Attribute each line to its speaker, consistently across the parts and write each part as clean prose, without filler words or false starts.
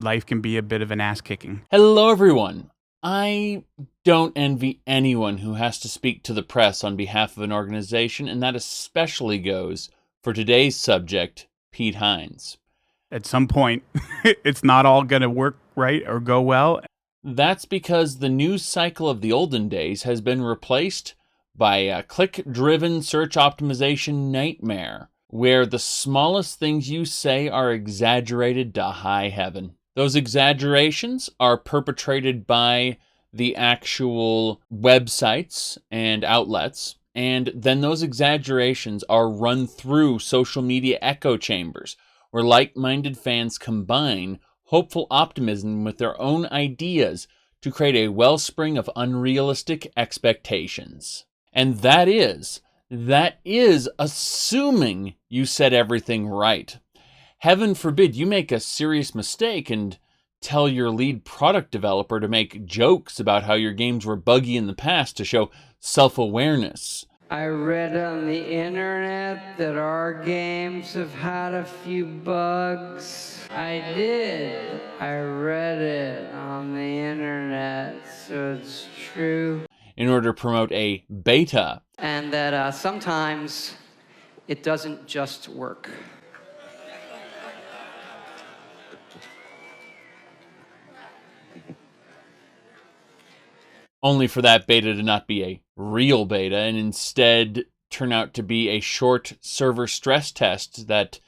Speaker 1: life can be a bit of an ass kicking.
Speaker 2: Hello, everyone. I don't envy anyone who has to speak to the press on behalf of an organization, and that especially goes for today's subject, Pete Hines.
Speaker 1: At some point, it's not all going to work right or go well.
Speaker 2: That's because the news cycle of the olden days has been replaced by a click-driven search optimization nightmare, where the smallest things you say are exaggerated to high heaven. Those exaggerations are perpetrated by the actual websites and outlets, and then those exaggerations are run through social media echo chambers, where like-minded fans combine hopeful optimism with their own ideas to create a wellspring of unrealistic expectations. And that is assuming you said everything right. Heaven forbid you make a serious mistake and tell your lead product developer to make jokes about how your games were buggy in the past to show self-awareness.
Speaker 3: I read on the internet that our games have had a few bugs. I did. I read it on the internet, so it's true.
Speaker 2: In order to promote a beta.
Speaker 3: And that sometimes it doesn't just work.
Speaker 2: Only for that beta to not be a real beta and instead turn out to be a short server stress test that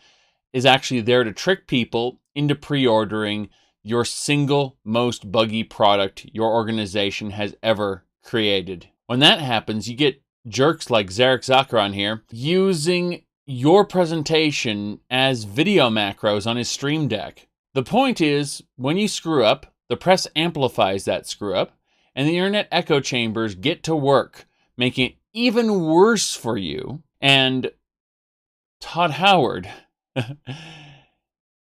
Speaker 2: is actually there to trick people into pre-ordering your single most buggy product your organization has ever created. When that happens, you get jerks like Zhakaron here using your presentation as video macros on his Stream Deck. The point is, when you screw up, the press amplifies that screw up, and the internet echo chambers get to work, making it even worse for you. And Todd Howard,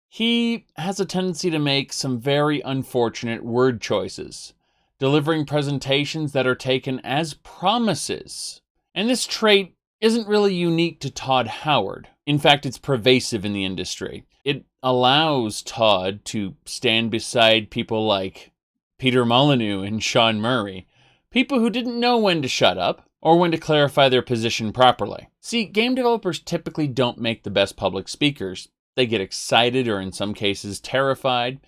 Speaker 2: he has a tendency to make some very unfortunate word choices, delivering presentations that are taken as promises. And this trait isn't really unique to Todd Howard. In fact, it's pervasive in the industry. It allows Todd to stand beside people like Peter Molyneux and Sean Murray, people who didn't know when to shut up or when to clarify their position properly. See, game developers typically don't make the best public speakers. They get excited or in some cases terrified,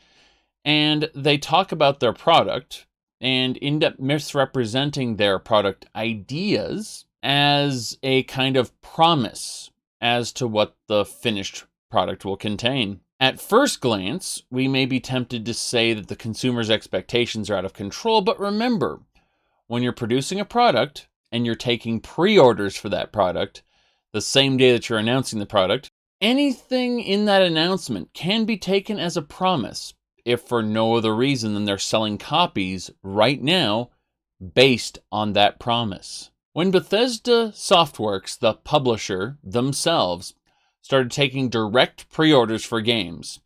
Speaker 2: and they talk about their product and end up misrepresenting their product ideas as a kind of promise as to what the finished product will contain. At first glance, we may be tempted to say that the consumer's expectations are out of control, but remember, when you're producing a product and you're taking pre-orders for that product the same day that you're announcing the product, anything in that announcement can be taken as a promise, if for no other reason than they're selling copies right now based on that promise. When Bethesda Softworks, the publisher themselves, started taking direct pre-orders for games,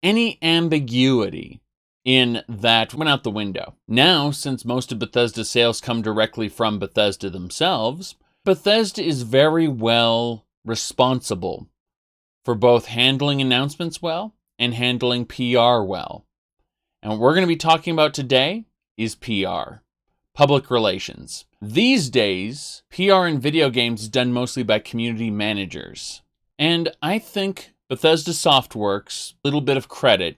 Speaker 2: any ambiguity in that went out the window. Now, since most of Bethesda's sales come directly from Bethesda themselves, Bethesda is very well responsible for both handling announcements well and handling PR well. And what we're going to be talking about today is PR, public relations. These days, PR in video games is done mostly by community managers. And I think Bethesda Softworks a little bit of credit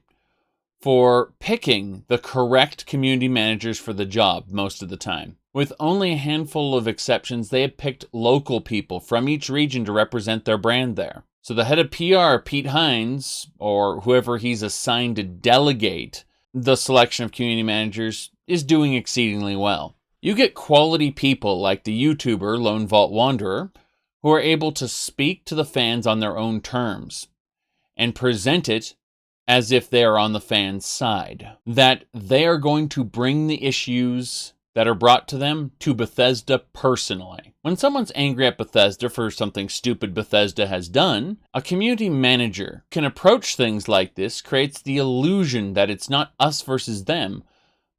Speaker 2: for picking the correct community managers for the job most of the time. With only a handful of exceptions, they have picked local people from each region to represent their brand there. So the head of PR, Pete Hines, or whoever he's assigned to delegate the selection of community managers, is doing exceedingly well. You get quality people like the YouTuber Lone Vault Wanderer, who are able to speak to the fans on their own terms and present it as if they are on the fans' side. That they are going to bring the issues that are brought to them to Bethesda personally. When someone's angry at Bethesda for something stupid Bethesda has done, a community manager can approach things like this, creates the illusion that it's not us versus them,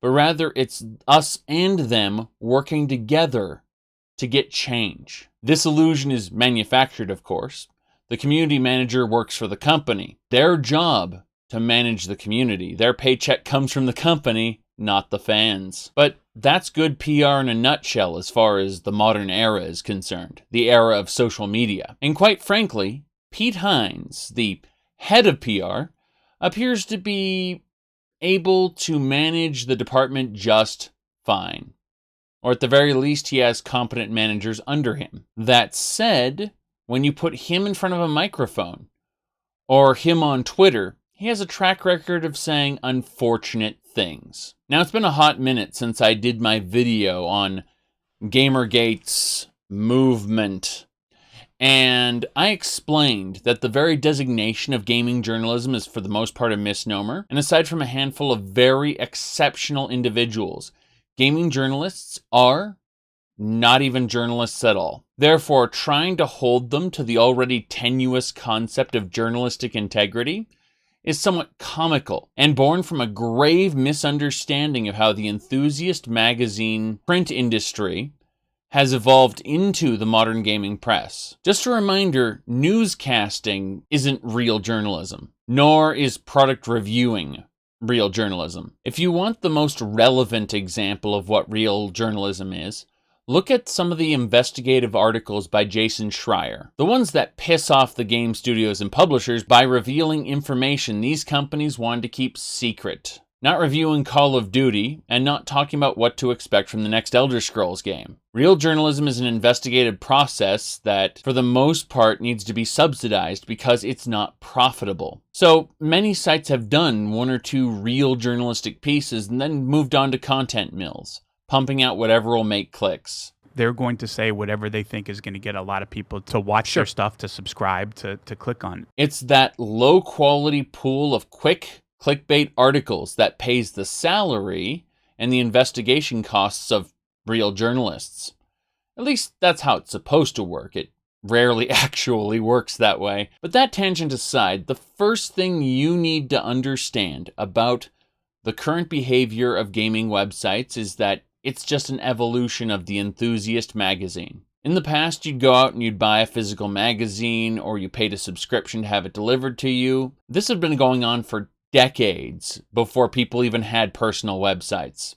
Speaker 2: but rather it's us and them working together to get change. This illusion is manufactured, of course. The community manager works for the company. Their job to manage the community. Their paycheck comes from the company, not the fans. But that's good PR in a nutshell as far as the modern era is concerned, the era of social media. And quite frankly, Pete Hines, the head of PR, appears to be able to manage the department just fine. Or at the very least, he has competent managers under him. That said, when you put him in front of a microphone, or him on Twitter, he has a track record of saying unfortunate things. Now, it's been a hot minute since I did my video on Gamergate's movement, and I explained that the very designation of gaming journalism is for the most part a misnomer, and aside from a handful of very exceptional individuals, gaming journalists are not even journalists at all. Therefore, trying to hold them to the already tenuous concept of journalistic integrity is somewhat comical and born from a grave misunderstanding of how the enthusiast magazine print industry has evolved into the modern gaming press. Just a reminder, newscasting isn't real journalism, nor is product reviewing real journalism. If you want the most relevant example of what real journalism is, look at some of the investigative articles by Jason Schreier, the ones that piss off the game studios and publishers by revealing information these companies wanted to keep secret. Not reviewing Call of Duty, and not talking about what to expect from the next Elder Scrolls game. Real journalism is an investigative process that, for the most part, needs to be subsidized because it's not profitable. So, many sites have done one or two real journalistic pieces and then moved on to content mills, pumping out whatever will make clicks.
Speaker 1: They're going to say whatever they think is going to get a lot of people to watch their stuff, to subscribe, to click on.
Speaker 2: It's that low-quality pool of quick clickbait articles that pays the salary and the investigation costs of real journalists. At least that's how it's supposed to work. It rarely actually works that way. But that tangent aside, the first thing you need to understand about the current behavior of gaming websites is that it's just an evolution of the enthusiast magazine. In the past, you'd go out and you'd buy a physical magazine, or you paid a subscription to have it delivered to you. This had been going on for decades before people even had personal websites.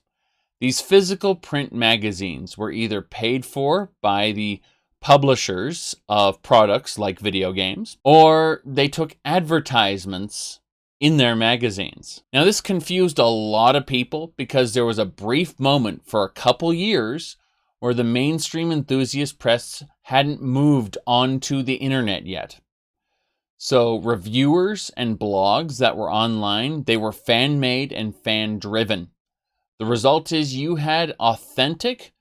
Speaker 2: These physical print magazines were either paid for by the publishers of products like video games, or they took advertisements in their magazines. Now, this confused a lot of people because there was a brief moment for a couple years where the mainstream enthusiast press hadn't moved onto the internet yet. So reviewers and blogs that were online, they were fan-made and fan-driven. The result is you had authentic,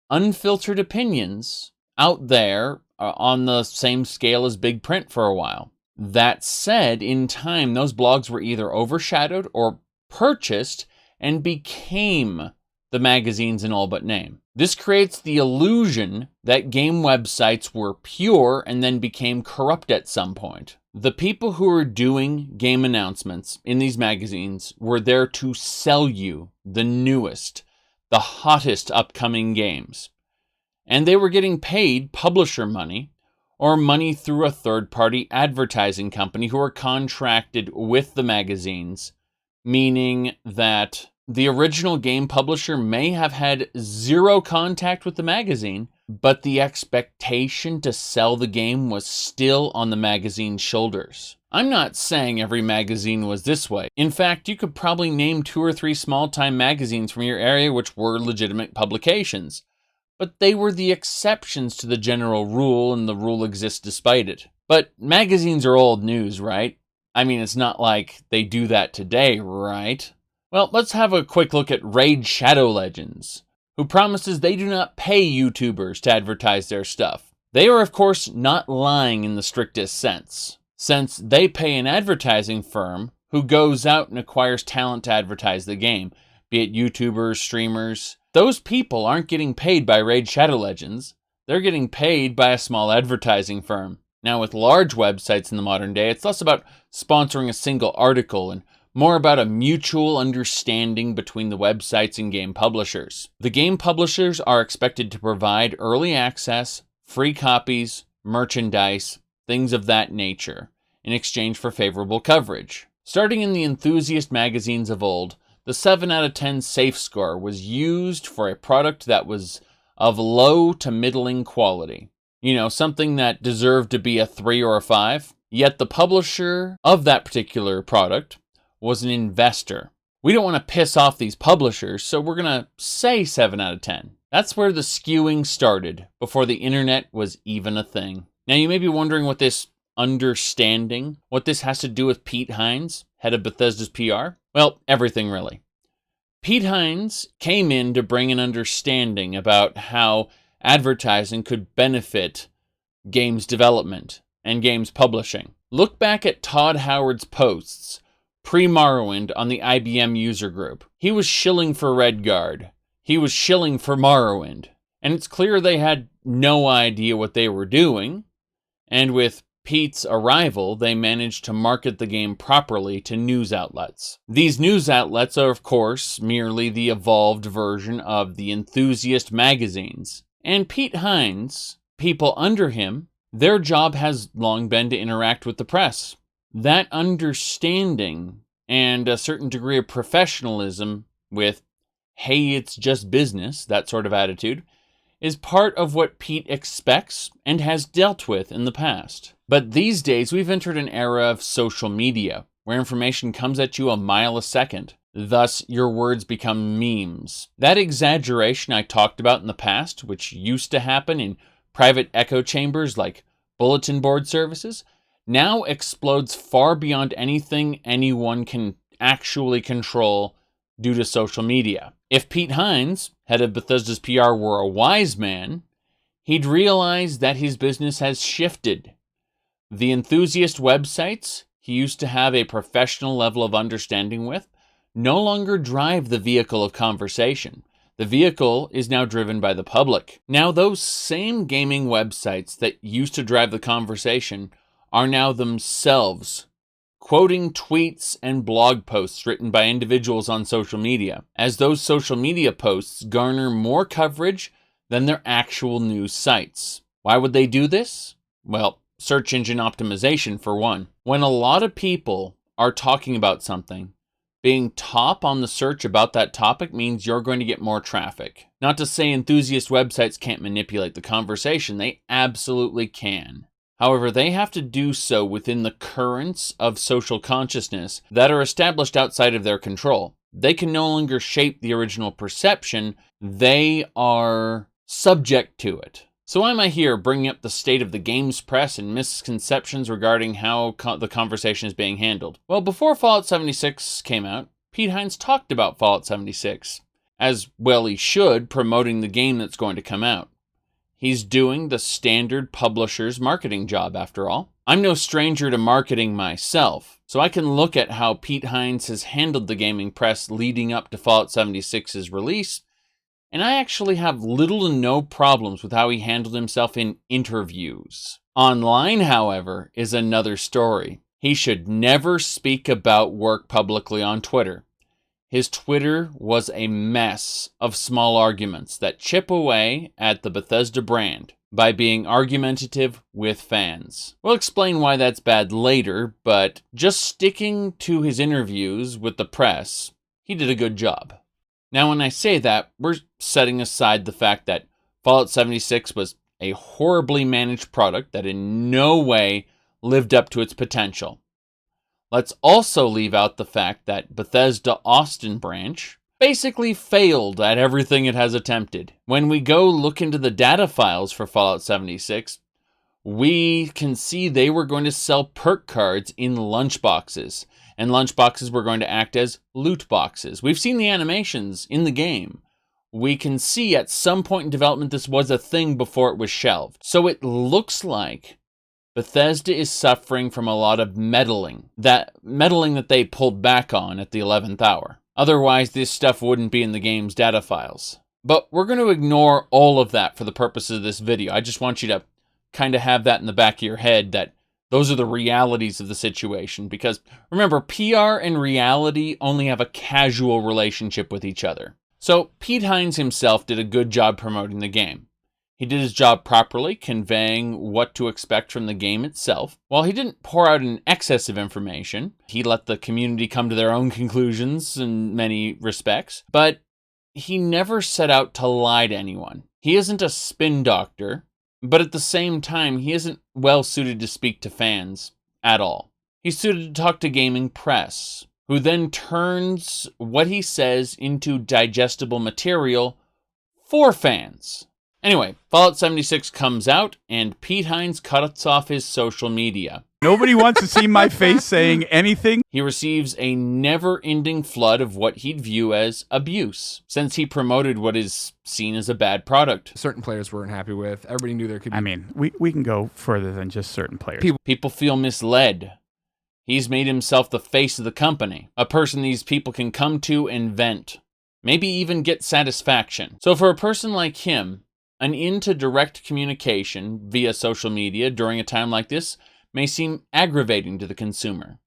Speaker 2: unfiltered opinions out there on the same scale as big print for a while. That said, in time, those blogs were either overshadowed or purchased and became the magazines in all but name. This creates the illusion that game websites were pure and then became corrupt at some point. The people who were doing game announcements in these magazines were there to sell you the newest, the hottest upcoming games. And they were getting paid publisher money or money through a third-party advertising company who were contracted with the magazines, meaning that the original game publisher may have had zero contact with the magazine, but the expectation to sell the game was still on the magazine's shoulders. I'm not saying every magazine was this way. In fact, you could probably name 2 or 3 small-time magazines from your area which were legitimate publications. But they were the exceptions to the general rule, and the rule exists despite it. But magazines are old news, right? I mean, it's not like they do that today, right? Well, let's have a quick look at Raid Shadow Legends, who promises they do not pay YouTubers to advertise their stuff. They are, of course, not lying in the strictest sense, since they pay an advertising firm who goes out and acquires talent to advertise the game, be it YouTubers, streamers. Those people aren't getting paid by Raid Shadow Legends. They're getting paid by a small advertising firm. Now, with large websites in the modern day, it's less about sponsoring a single article and more about a mutual understanding between the websites and game publishers. The game publishers are expected to provide early access, free copies, merchandise, things of that nature, in exchange for favorable coverage. Starting in the enthusiast magazines of old, the 7 out of 10 safe score was used for a product that was of low to middling quality. You know, something that deserved to be a 3 or a 5. Yet the publisher of that particular product was an investor. We don't want to piss off these publishers, so we're going to say 7 out of 10. That's where the skewing started, before the internet was even a thing. Now you may be wondering what this has to do with Pete Hines, head of Bethesda's PR. Well, everything really. Pete Hines came in to bring an understanding about how advertising could benefit games development and games publishing. Look back at Todd Howard's posts pre-Morrowind on the IBM user group. He was shilling for Redguard. He was shilling for Morrowind. And it's clear they had no idea what they were doing. And with Pete's arrival, they managed to market the game properly to news outlets. These news outlets are, of course, merely the evolved version of the enthusiast magazines. And Pete Hines, people under him, their job has long been to interact with the press. That understanding and a certain degree of professionalism with, hey, it's just business, that sort of attitude, is part of what Pete expects and has dealt with in the past. But these days, we've entered an era of social media, where information comes at you a mile a second. Thus, your words become memes. That exaggeration I talked about in the past, which used to happen in private echo chambers like bulletin board services, now explodes far beyond anything anyone can actually control due to social media. If Pete Hines, head of Bethesda's PR, were a wise man, he'd realize that his business has shifted. The enthusiast websites he used to have a professional level of understanding with no longer drive the vehicle of conversation. The vehicle is now driven by the public. Now, those same gaming websites that used to drive the conversation are now themselves quoting tweets and blog posts written by individuals on social media, as those social media posts garner more coverage than their actual news sites. Why would they do this? Well, search engine optimization for one. When a lot of people are talking about something, being top on the search about that topic means you're going to get more traffic. Not to say enthusiast websites can't manipulate the conversation, they absolutely can. However, they have to do so within the currents of social consciousness that are established outside of their control. They can no longer shape the original perception, they are subject to it. So why am I here bringing up the state of the games press and misconceptions regarding how the conversation is being handled? Well, before Fallout 76 came out, Pete Hines talked about Fallout 76, as well he should, promoting the game that's going to come out. He's doing the standard publisher's marketing job, after all. I'm no stranger to marketing myself, so I can look at how Pete Hines has handled the gaming press leading up to Fallout 76's release, and I actually have little to no problems with how he handled himself in interviews. Online, however, is another story. He should never speak about work publicly on Twitter. His Twitter was a mess of small arguments that chip away at the Bethesda brand by being argumentative with fans. We'll explain why that's bad later, but just sticking to his interviews with the press, he did a good job. Now, when I say that, we're setting aside the fact that Fallout 76 was a horribly managed product that in no way lived up to its potential. Let's also leave out the fact that Bethesda Austin branch basically failed at everything it has attempted. When we go look into the data files for Fallout 76, we can see they were going to sell perk cards in lunchboxes, and lunchboxes were going to act as loot boxes. We've seen the animations in the game. We can see at some point in development this was a thing before it was shelved. So it looks like Bethesda is suffering from a lot of meddling that they pulled back on at the 11th hour. Otherwise, this stuff wouldn't be in the game's data files. But we're going to ignore all of that for the purposes of this video. I just want you to kind of have that in the back of your head, that those are the realities of the situation. Because remember, PR and reality only have a casual relationship with each other. So Pete Hines himself did a good job promoting the game. He did his job properly, conveying what to expect from the game itself. While he didn't pour out an excess of information, he let the community come to their own conclusions in many respects, but he never set out to lie to anyone. He isn't a spin doctor, but at the same time, he isn't well suited to speak to fans at all. He's suited to talk to gaming press, who then turns what he says into digestible material for fans. Anyway, Fallout 76 comes out, and Pete Hines cuts off his social media.
Speaker 1: Nobody wants to see my face saying anything.
Speaker 2: He receives a never-ending flood of what he'd view as abuse, since he promoted what is seen as a bad product.
Speaker 4: Certain players weren't happy with. Everybody knew there could be...
Speaker 1: I mean, we can go further than just certain players.
Speaker 2: People feel misled. He's made himself the face of the company, a person these people can come to and vent, maybe even get satisfaction. So for a person like him, an end to direct communication via social media during a time like this may seem aggravating to the consumer.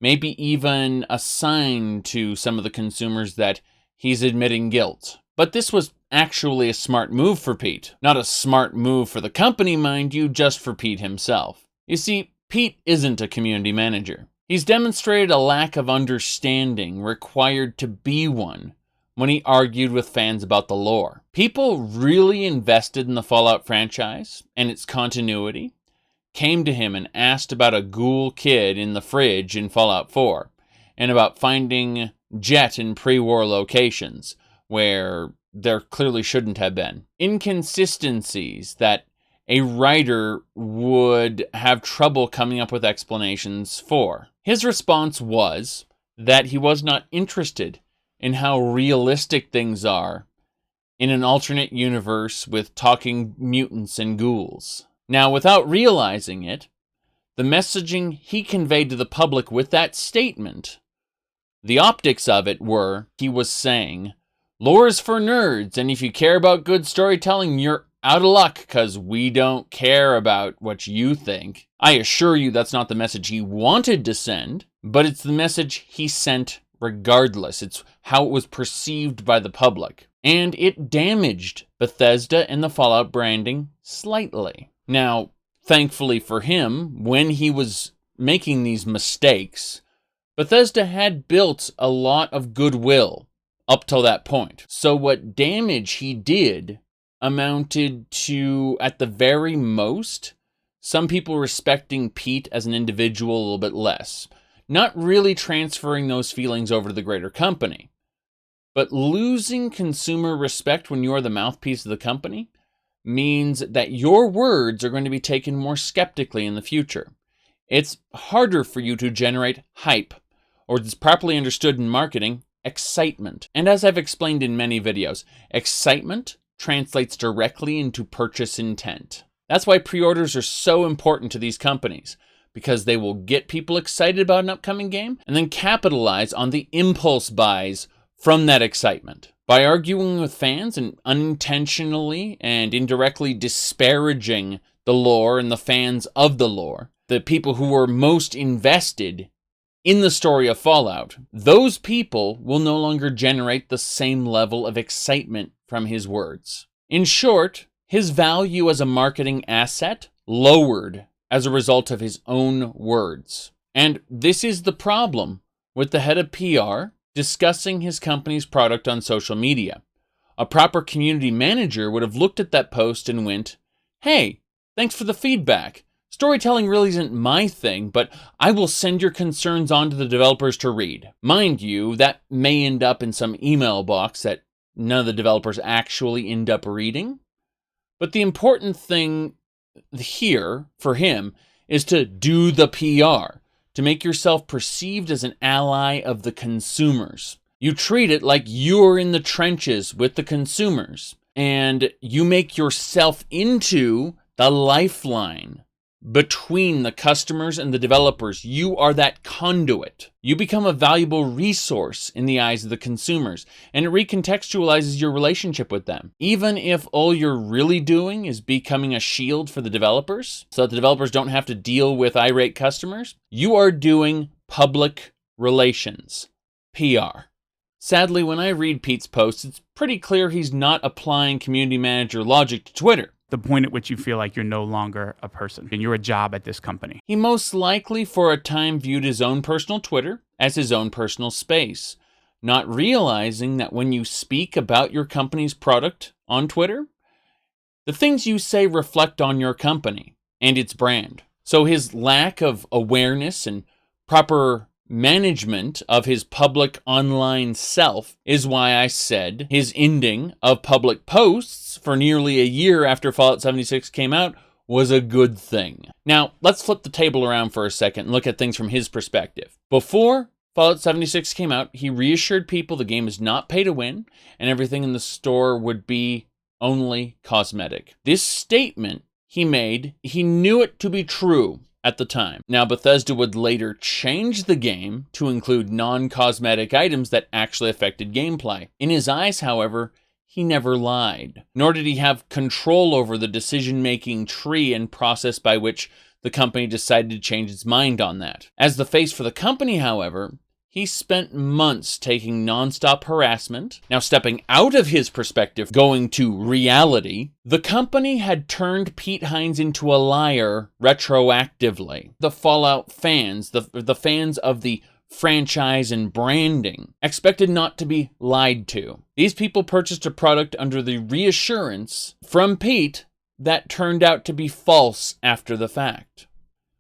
Speaker 2: Maybe even a sign to some of the consumers that he's admitting guilt. But this was actually a smart move for Pete. Not a smart move for the company, mind you, just for Pete himself. You see, Pete isn't a community manager. He's demonstrated a lack of understanding required to be one when he argued with fans about the lore. People really invested in the Fallout franchise and its continuity came to him and asked about a ghoul kid in the fridge in Fallout 4 and about finding Jet in pre-war locations where there clearly shouldn't have been. Inconsistencies that a writer would have trouble coming up with explanations for. His response was that he was not interested in how realistic things are in an alternate universe with talking mutants and ghouls. Now, without realizing it, the messaging he conveyed to the public with that statement, the optics of it were, he was saying, lore is for nerds, and if you care about good storytelling, you're out of luck, because we don't care about what you think. I assure you that's not the message he wanted to send, but it's the message he sent regardless. It's how it was perceived by the public. And it damaged Bethesda and the Fallout branding slightly. Now, thankfully for him, when he was making these mistakes, Bethesda had built a lot of goodwill up till that point. So what damage he did amounted to, at the very most, some people respecting Pete as an individual a little bit less. Not really transferring those feelings over to the greater company. But losing consumer respect when you're the mouthpiece of the company means that your words are going to be taken more skeptically in the future. It's harder for you to generate hype, or it's properly understood in marketing, excitement. And as I've explained in many videos, excitement translates directly into purchase intent. That's why pre-orders are so important to these companies, because they will get people excited about an upcoming game and then capitalize on the impulse buys from that excitement. By arguing with fans and unintentionally and indirectly disparaging the lore and the fans of the lore, the people who were most invested in the story of Fallout, those people will no longer generate the same level of excitement from his words. In short, his value as a marketing asset lowered as a result of his own words. And this is the problem with the head of PR discussing his company's product on social media. A proper community manager would have looked at that post and went, hey, thanks for the feedback. Storytelling really isn't my thing, but I will send your concerns on to the developers to read. Mind you, that may end up in some email box that none of the developers actually end up reading. But the important thing here for him is to do the PR, to make yourself perceived as an ally of the consumers. You treat it like you're in the trenches with the consumers, and you make yourself into the lifeline between the customers and the developers. You are that conduit. You become a valuable resource in the eyes of the consumers, and it recontextualizes your relationship with them. Even if all you're really doing is becoming a shield for the developers, so that the developers don't have to deal with irate customers, you are doing public relations, PR. Sadly, when I read Pete's posts, it's pretty clear he's not applying community manager logic to Twitter.
Speaker 1: the point at which you feel like you're no longer a person and you're a job at this company.
Speaker 2: He most likely for a time viewed his own personal Twitter as his own personal space, not realizing that when you speak about your company's product on Twitter, the things you say reflect on your company and its brand. So his lack of awareness and proper management of his public online self is why I said his ending of public posts for nearly a year after Fallout 76 came out was a good thing. Now, let's flip the table around for a second and look at things from his perspective. Before Fallout 76 came out, he reassured people the game is not pay to win and everything in the store would be only cosmetic. This statement he made, he knew it to be true at the time. Now, Bethesda would later change the game to include non-cosmetic items that actually affected gameplay. In his eyes, however, he never lied, nor did he have control over the decision-making tree and process by which the company decided to change its mind on that. As the face for the company, however, he spent months taking nonstop harassment. Now, stepping out of his perspective, going to reality, the company had turned Pete Hines into a liar retroactively. The Fallout fans, the fans of the franchise and branding, expected not to be lied to. These people purchased a product under the reassurance from Pete that turned out to be false after the fact.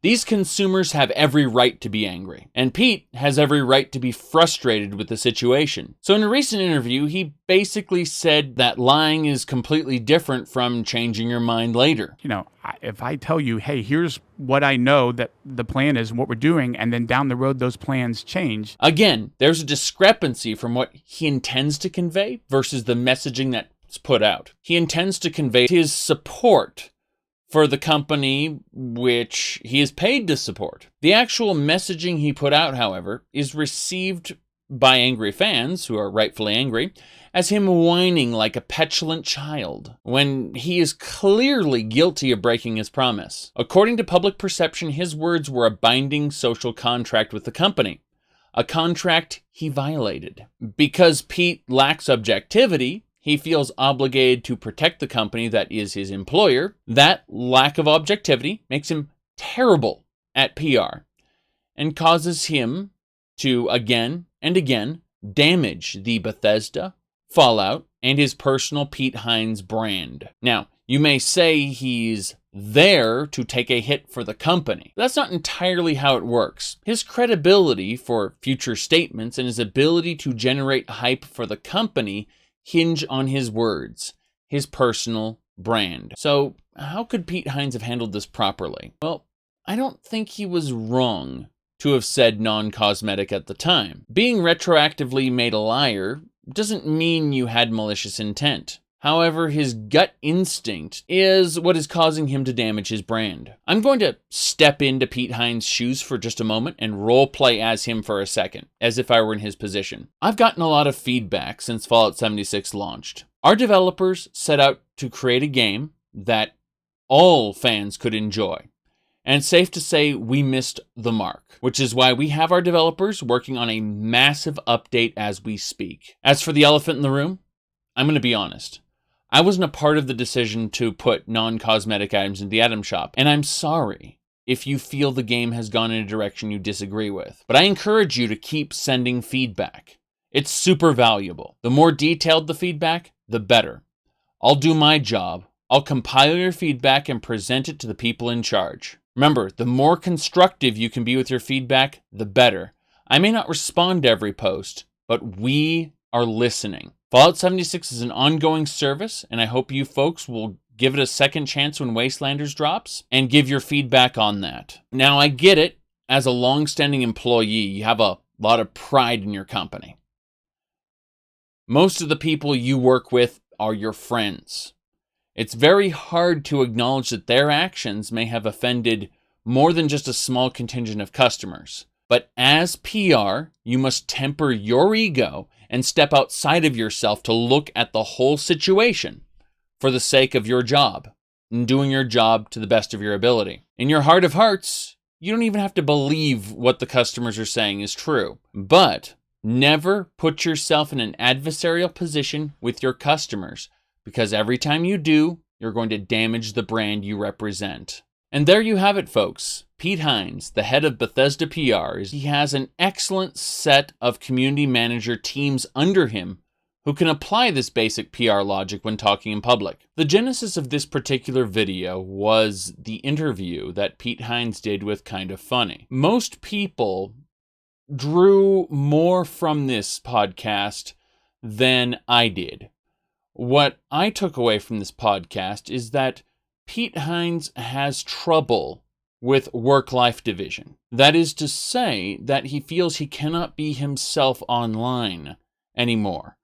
Speaker 2: These consumers have every right to be angry, and Pete has every right to be frustrated with the situation. So in a recent interview, he basically said that lying is completely different from changing your mind later.
Speaker 1: You know, if I tell you, hey, here's what I know that the plan is and what we're doing, and then down the road those plans change.
Speaker 2: Again, there's a discrepancy from what he intends to convey versus the messaging that's put out. He intends to convey his support for the company which he is paid to support. The actual messaging he put out, however, is received by angry fans, who are rightfully angry, as him whining like a petulant child, when he is clearly guilty of breaking his promise. According to public perception, his words were a binding social contract with the company, a contract he violated. Because Pete lacks objectivity, he feels obligated to protect the company that is his employer. That lack of objectivity makes him terrible at PR and causes him to again and again damage the Bethesda, Fallout, and his personal Pete Hines brand. Now, you may say he's there to take a hit for the company. That's not entirely how it works. His credibility for future statements and his ability to generate hype for the company hinge on his words, his personal brand. So how could Pete Hines have handled this properly? Well, I don't think he was wrong to have said non-cosmetic at the time. Being retroactively made a liar doesn't mean you had malicious intent. However, his gut instinct is what is causing him to damage his brand. I'm going to step into Pete Hines' shoes for just a moment and role play as him for a second, as if I were in his position. I've gotten a lot of feedback since Fallout 76 launched. Our developers set out to create a game that all fans could enjoy. And it's safe to say we missed the mark, which is why we have our developers working on a massive update as we speak. As for the elephant in the room, I'm going to be honest. I wasn't a part of the decision to put non-cosmetic items in the item shop, and I'm sorry if you feel the game has gone in a direction you disagree with. But I encourage you to keep sending feedback. It's super valuable. The more detailed the feedback, the better. I'll do my job. I'll compile your feedback and present it to the people in charge. Remember, the more constructive you can be with your feedback, the better. I may not respond to every post, but we are listening. Fallout 76 is an ongoing service, and I hope you folks will give it a second chance when Wastelanders drops, and give your feedback on that. Now, I get it. As a long-standing employee, you have a lot of pride in your company. Most of the people you work with are your friends. It's very hard to acknowledge that their actions may have offended more than just a small contingent of customers. But as PR, you must temper your ego and step outside of yourself to look at the whole situation for the sake of your job and doing your job to the best of your ability. In your heart of hearts, you don't even have to believe what the customers are saying is true. But never put yourself in an adversarial position with your customers, because every time you do, you're going to damage the brand you represent. And there you have it, folks. Pete Hines, the head of Bethesda PR, he has an excellent set of community manager teams under him who can apply this basic PR logic when talking in public. The genesis of this particular video was the interview that Pete Hines did with Kinda Funny. Most people drew more from this podcast than I did. What I took away from this podcast is that Pete Hines has trouble with work-life division. That is to say that he feels he cannot be himself online anymore,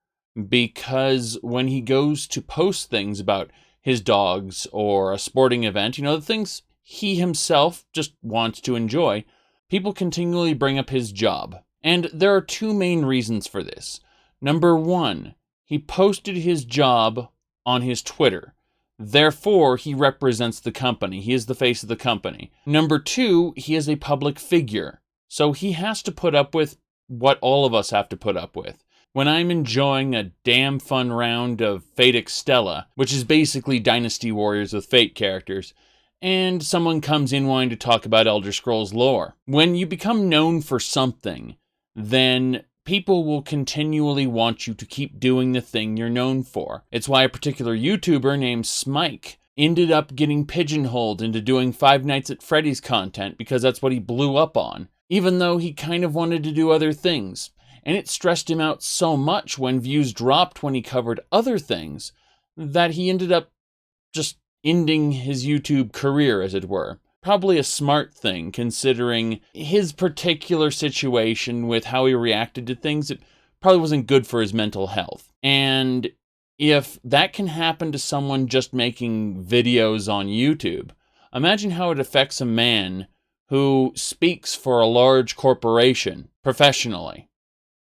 Speaker 2: because when he goes to post things about his dogs or a sporting event, the things he himself just wants to enjoy, people continually bring up his job. And there are two main reasons for this. Number one, he posted his job on his Twitter. Therefore, he represents the company. He is the face of the company. Number two, he is a public figure. So he has to put up with what all of us have to put up with. When I'm enjoying a damn fun round of Fate Extella, which is basically Dynasty Warriors with Fate characters, and someone comes in wanting to talk about Elder Scrolls lore. When you become known for something, then people will continually want you to keep doing the thing you're known for. It's why a particular YouTuber named Smike ended up getting pigeonholed into doing Five Nights at Freddy's content because that's what he blew up on, even though he kind of wanted to do other things. And it stressed him out so much when views dropped when he covered other things that he ended up just ending his YouTube career, as it were. Probably a smart thing, considering his particular situation with how he reacted to things. It probably wasn't good for his mental health. And if that can happen to someone just making videos on YouTube, imagine how it affects a man who speaks for a large corporation professionally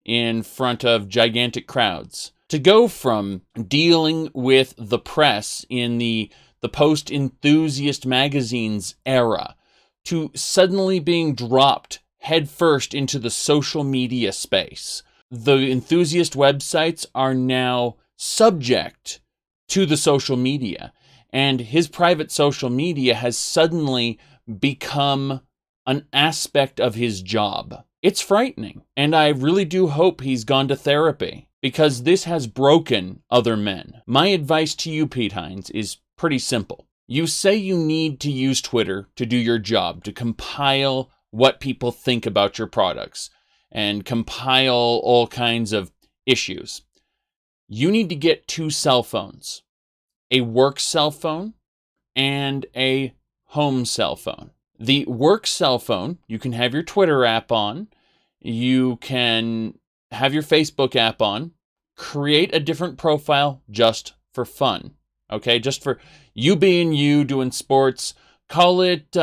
Speaker 2: in front of gigantic crowds. To go from dealing with the press in the post-enthusiast magazines era to suddenly being dropped headfirst into the social media space. The enthusiast websites are now subject to the social media, and his private social media has suddenly become an aspect of his job. It's frightening, and I really do hope he's gone to therapy, because this has broken other men. My advice to you, Pete Hines, is pretty simple. You say you need to use Twitter to do your job, to compile what people think about your products, and compile all kinds of issues. You need to get 2 cell phones, a work cell phone and a home cell phone. The work cell phone, you can have your Twitter app on, you can have your Facebook app on, create a different profile just for fun. Okay, just for you being you, doing sports. Call it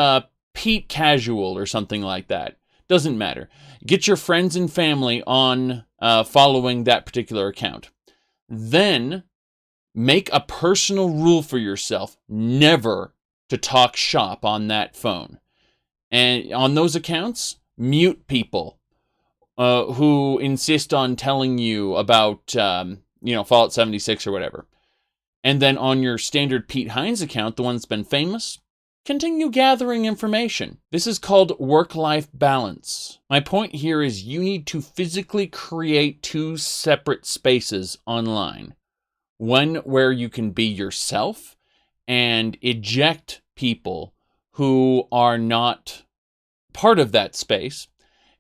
Speaker 2: Pete Casual or something like that. Doesn't matter. Get your friends and family on following that particular account. Then make a personal rule for yourself never to talk shop on that phone. And on those accounts, mute people who insist on telling you about Fallout 76 or whatever. And then on your standard Pete Hines account, the one that's been famous, continue gathering information. This is called work-life balance. My point here is you need to physically create 2 separate spaces online. One where you can be yourself and eject people who are not part of that space.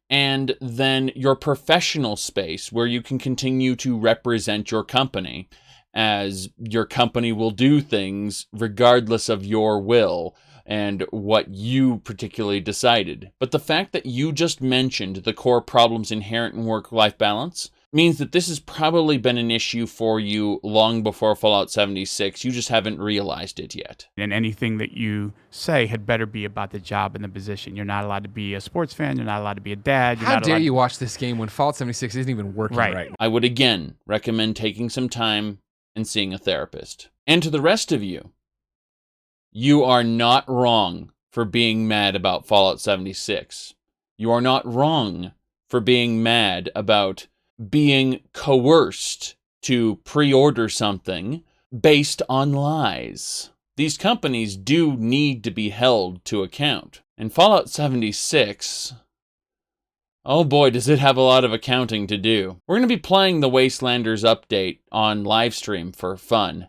Speaker 2: And then your professional space where you can continue to represent your company, as your company will do things regardless of your will and what you particularly decided. But the fact that you just mentioned the core problems inherent in work-life balance means that this has probably been an issue for you long before Fallout 76. You just haven't realized it yet.
Speaker 1: And anything that you say had better be about the job and the position. You're not allowed to be a sports fan. You're not allowed to be a dad.
Speaker 4: How dare you watch this game when Fallout 76 isn't even working right?
Speaker 2: I would again recommend taking some time and seeing a therapist. And to the rest of you, you are not wrong for being mad about Fallout 76. You are not wrong for being mad about being coerced to pre-order something based on lies. These companies do need to be held to account. And Fallout 76, oh boy, does it have a lot of accounting to do. We're going to be playing the Wastelanders update on livestream for fun.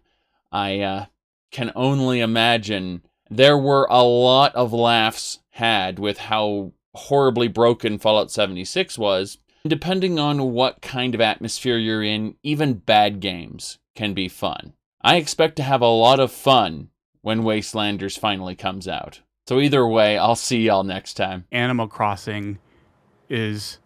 Speaker 2: I can only imagine there were a lot of laughs had with how horribly broken Fallout 76 was. Depending on what kind of atmosphere you're in, even bad games can be fun. I expect to have a lot of fun when Wastelanders finally comes out. So either way, I'll see y'all next time.
Speaker 1: Animal Crossing is